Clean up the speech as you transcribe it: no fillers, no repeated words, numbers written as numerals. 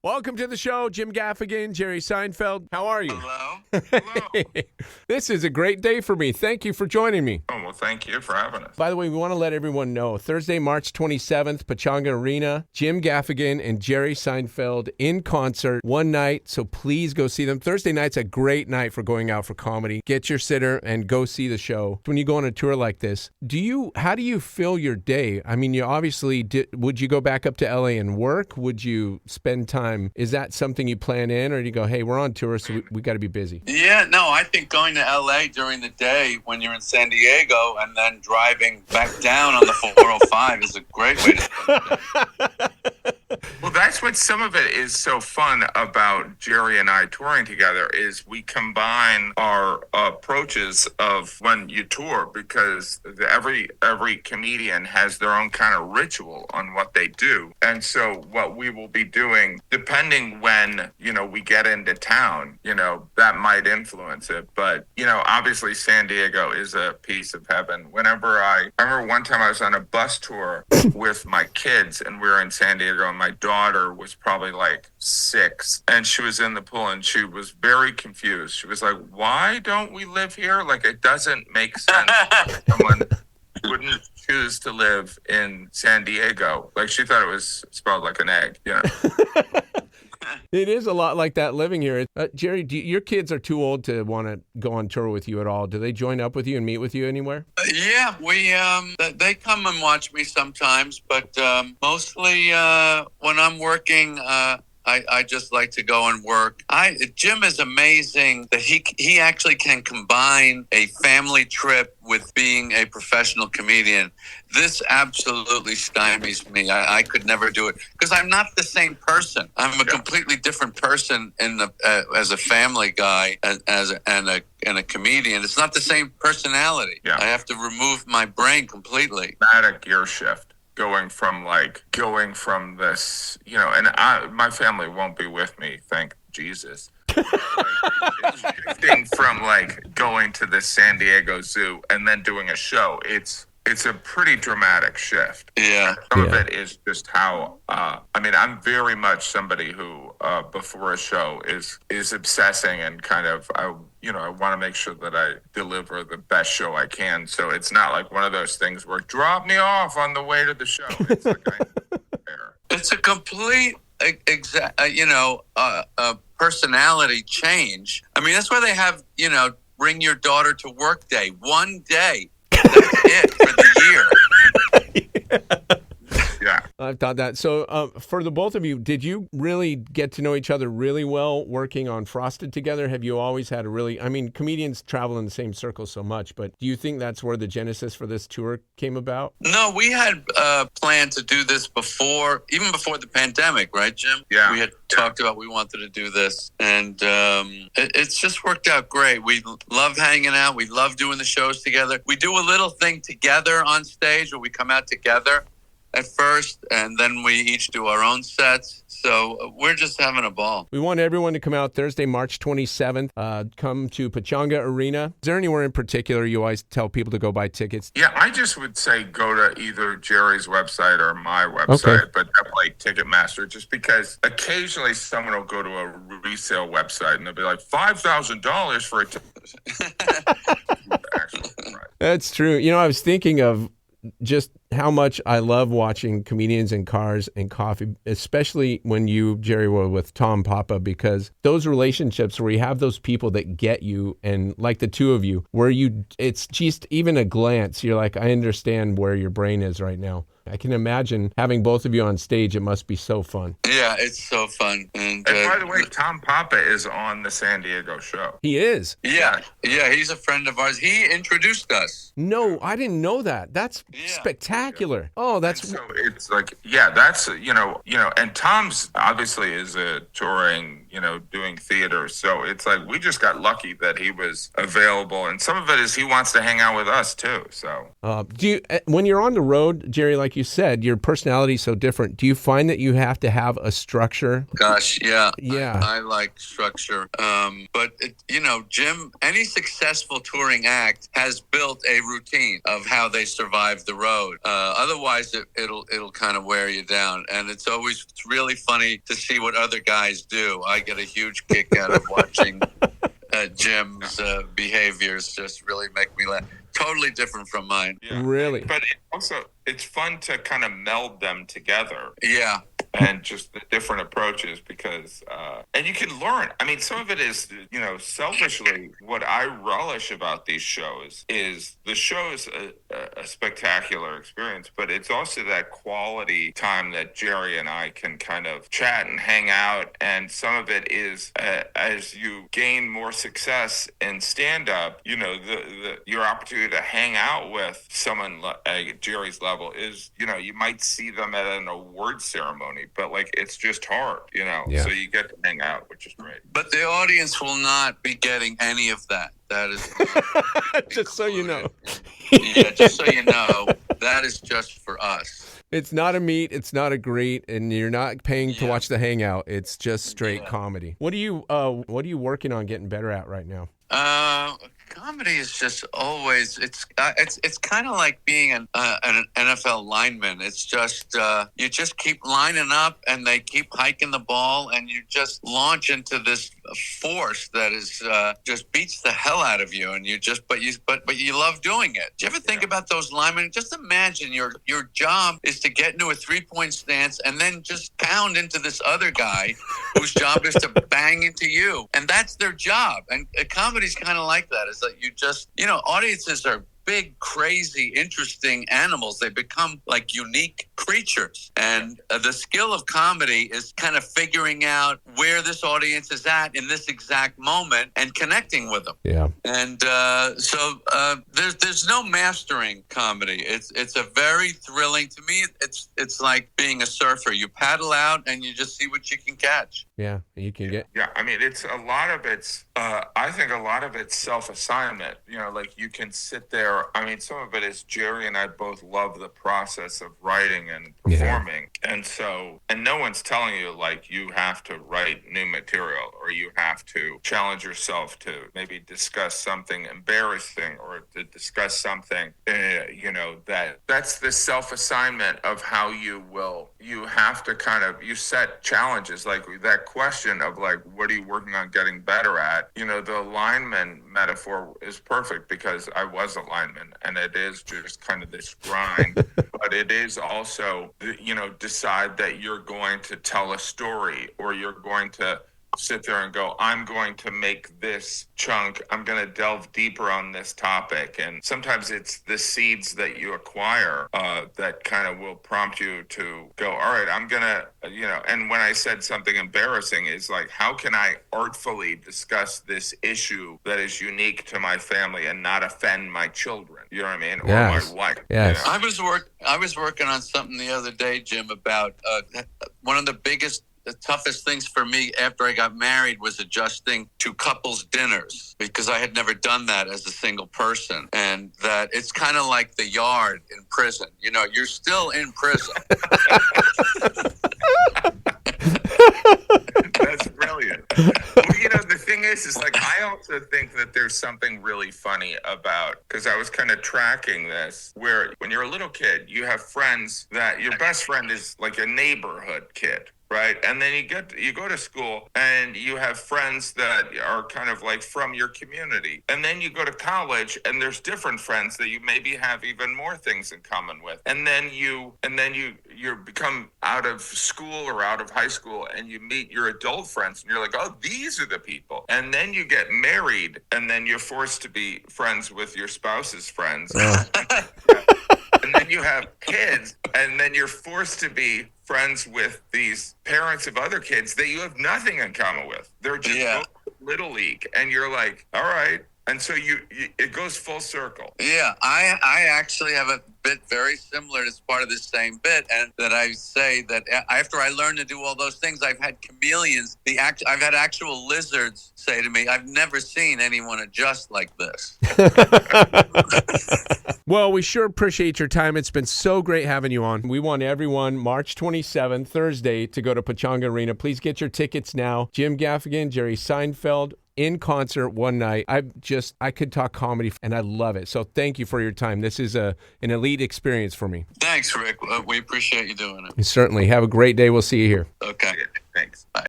Welcome to the show, Jim Gaffigan, Jerry Seinfeld. How are you? Hello. Hello. This is a great day for me. Thank you for joining me. Oh, well, thank you for having us. By the way, we want to let everyone know, Thursday, March 27th, Pechanga Arena, Jim Gaffigan and Jerry Seinfeld in concert one night, so please go see them. Thursday night's a great night for going out for comedy. Get your sitter and go see the show. When you go on a tour like this, how do you fill your day? I mean, you obviously, would you go back up to LA and work? Would you spend time? Is that something you plan in, or do you go, hey, we're on tour, so we got to be busy? Yeah, no, I think going to LA during the day when you're in San Diego and then driving back down on the 405 is a great way to spend the day. Well, that's what some of it is so fun about Jerry and I touring together is we combine our approaches of when you tour, because every comedian has their own kind of ritual on what they do. And so what we will be doing, depending when, we get into town, that might influence it. But, obviously San Diego is a piece of heaven. I remember one time I was on a bus tour with my kids and we were in San Diego, and my daughter was probably like 6 and she was in the pool and she was very confused. She was like, why don't we live here? Like, it doesn't make sense. Someone wouldn't choose to live in San Diego. Like, she thought it was spelled like an egg, It is a lot like that living here. Jerry, your kids are too old to want to go on tour with you at all. Do they join up with you and meet with you anywhere? Yeah, they come and watch me sometimes, but mostly when I'm working, I just like to go and work. Jim is amazing that he actually can combine a family trip with being a professional comedian. This absolutely stymies me. I could never do it because I'm not the same person. I'm a completely different person as a family guy and a comedian. It's not the same personality. Yeah. I have to remove my brain completely. Dramatic gear shift. Going from this, and my family won't be with me, thank Jesus. Shifting from going to the San Diego Zoo and then doing a show, it's a pretty dramatic shift. Yeah. Some of it is just how, I'm very much somebody who, before a show is obsessing and kind of, I want to make sure that I deliver the best show I can. So it's not like one of those things where drop me off on the way to the show. It's like it's a complete, personality change. I mean, that's why they have, bring your daughter to work day. One day. That's it for the year. Yeah. I've thought that. So for the both of you, did you really get to know each other really well working on Frosted together? Have you always had comedians travel in the same circle so much, but do you think that's where the genesis for this tour came about? No, we had planned to do this even before the pandemic, right, Jim? Yeah. We had talked about we wanted to do this, and it's just worked out great. We love hanging out. We love doing the shows together. We do a little thing together on stage where we come out together at first, and then we each do our own sets. So we're just having a ball. We want everyone to come out Thursday, March 27th. Come to Pechanga Arena. Is there anywhere in particular you always tell people to go buy tickets? Yeah, I just would say go to either Jerry's website or my website, but definitely Ticketmaster, just because occasionally someone will go to a resale website and they'll be like, $5,000 for a ticket. That's true. I was thinking of just how much I love watching comedians in cars and coffee, especially when you, Jerry, were with Tom Papa, because those relationships where you have those people that get you, and like the two of you, where it's just even a glance, you're like, I understand where your brain is right now. I can imagine having both of you on stage. It must be so fun. Yeah, it's so fun. And by the way, Tom Papa is on the San Diego show. He is? Yeah, he's a friend of ours. He introduced us. No, I didn't know that. That's spectacular. Oh, that's... And so it's like, that's, and Tom's obviously is a touring doing theater. So it's like we just got lucky that he was available, and some of it is he wants to hang out with us too. So do you, when you're on the road, Jerry, like you said, your personality is so different. Do you find that you have to have a structure? Gosh, yeah. Yeah. I like structure. But, Jim, any successful touring act has built a routine of how they survive the road. Otherwise, it'll kind of wear you down. And it's really funny to see what other guys do. I get a huge kick out of watching Jim's behaviors just really make me laugh. Totally different from mine. Yeah. Really? But it's fun to kind of meld them together. Yeah. And just the different approaches because, and you can learn. I mean, some of it is, selfishly, what I relish about these shows is the show is a spectacular experience, but it's also that quality time that Jerry and I can kind of chat and hang out. And some of it is, as you gain more success in stand-up, your opportunity to hang out with someone at Jerry's level is, you might see them at an award ceremony, but like it's just hard, Yeah. So you get to hang out, which is great. But the audience will not be getting any of that. That is just so you know. Yeah, just so you know, that is just for us. It's not a meet, it's not a greet, and you're not paying to watch the hangout. It's just straight comedy. What are you working on getting better at right now? Comedy is just always it's kind of like being an NFL lineman. It's just you just keep lining up and they keep hiking the ball and you just launch into this force that is just beats the hell out of you and you just but you love doing it. Do you ever think about those linemen? Just imagine your job is to get into a 3-point stance and then just pound into this other guy whose job is to bang into you, and that's their job. And comedy's kind of like that. Is that you just audiences are big, crazy, interesting animals. They become like unique creatures. And the skill of comedy is kind of figuring out where this audience is at in this exact moment and connecting with them. Yeah. And so there's no mastering comedy. It's a very thrilling, to me, it's like being a surfer. You paddle out and you just see what you can catch. Yeah, you can get. Yeah, I mean, I think a lot of it's self-assignment. Like you can sit there. I mean, some of it is Jerry and I both love the process of writing and performing. Yeah. And no one's telling you like you have to write new material or you have to challenge yourself to maybe discuss something embarrassing or to discuss something, that's the self-assignment of how you have to kind of, you set challenges like that question of like, what are you working on getting better at? The lineman metaphor is perfect because I was a lineman and it is just kind of this grind, but it is also, decide that you're going to tell a story or you're going to sit there and go, I'm going to make this chunk, I'm going to delve deeper on this topic. And sometimes it's the seeds that you acquire that kind of will prompt you to go, all right, I'm going to, and when I said something embarrassing is like, how can I artfully discuss this issue that is unique to my family and not offend my children? You know what I mean? Yes. Or my wife. Yes. I was working on something the other day, Jim, about one of the toughest things for me after I got married was adjusting to couples dinners because I had never done that as a single person. And that it's kind of like the yard in prison. You're still in prison. That's brilliant. Well, the thing is like, I also think that there's something really funny about, because I was kind of tracking this, where when you're a little kid, you have friends that your best friend is like a neighborhood kid. Right. And then you go to school and you have friends that are kind of like from your community. And then you go to college and there's different friends that you maybe have even more things in common with. And then you become out of school or out of high school and you meet your adult friends and you're like, oh, these are the people. And then you get married and then you're forced to be friends with your spouse's friends. And then you have kids and then you're forced to be friends with these parents of other kids that you have nothing in common with. They're just little league. And you're like, all right, And so it goes full circle. Yeah, I actually have a bit very similar as part of this same bit, and that I say that after I learned to do all those things, I've had chameleons. I've had actual lizards say to me, "I've never seen anyone adjust like this." Well, we sure appreciate your time. It's been so great having you on. We want everyone March 27th, Thursday, to go to Pechanga Arena. Please get your tickets now. Jim Gaffigan, Jerry Seinfeld, in concert one night. I could talk comedy, and I love it. So thank you for your time. This is an elite experience for me. Thanks, Rick. We appreciate you doing it. Certainly. Have a great day. We'll see you here. Okay. Thanks. Bye.